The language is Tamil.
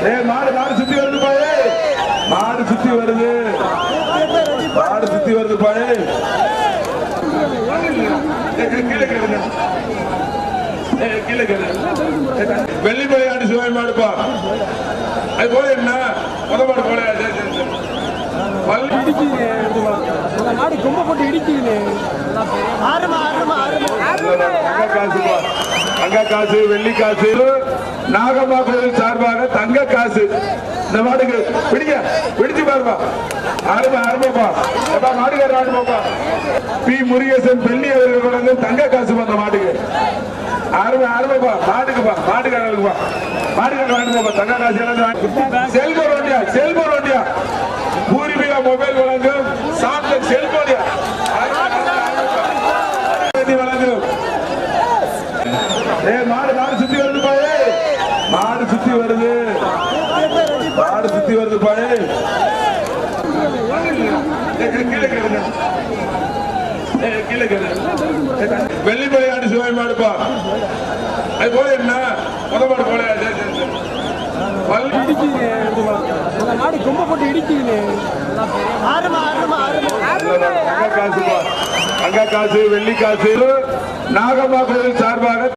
மாடு சுத்தி வருது பாயே, மாடு சுத்தி வருது, மாடு சுத்தி வருது பாயே. வெள்ளிமலையாண்டு சிவாய் மாடுப்பா. அது போல என்ன முதமாடு போல மாடு கொம்ப போட்டு இடிக்குது. தங்க காசு, வெள்ளி காசு, நாகம்மா கோயில் சார்பாக தங்க காசு. இந்த மாடுக்கு பிடிச்சு பாருப்பா. அருமைப்பா மாடுகார ஆடுமாப்பா. பி முருகேசன் பெண்ணி அவர்கள் தங்க காசு அந்த மாட்டுக்கு. அருமைப்பா மாட்டுக்காரர்களுக்குப்பா. மாட்டுக்காரர் ஆடுமாப்பா தங்க காசு. செல்போன் வண்டியா பூர்வீகா மொபைல் வழங்கும் சாம்சங் செல்போனியா வழங்கும். மாடு சுத்தி வருது பாயே, மாடு சுத்தி வருது, மாடு சுத்தி வருது பாயே. வெள்ளிமலையாண்டு சிவாய் மாடுப்பா. அது போல என்ன முதமாடு போல மாடு கொம்ப போட்டு இடிக்குது. தங்க காசு, வெள்ளி காசு, நாகம்மா கோயில் சார்பாக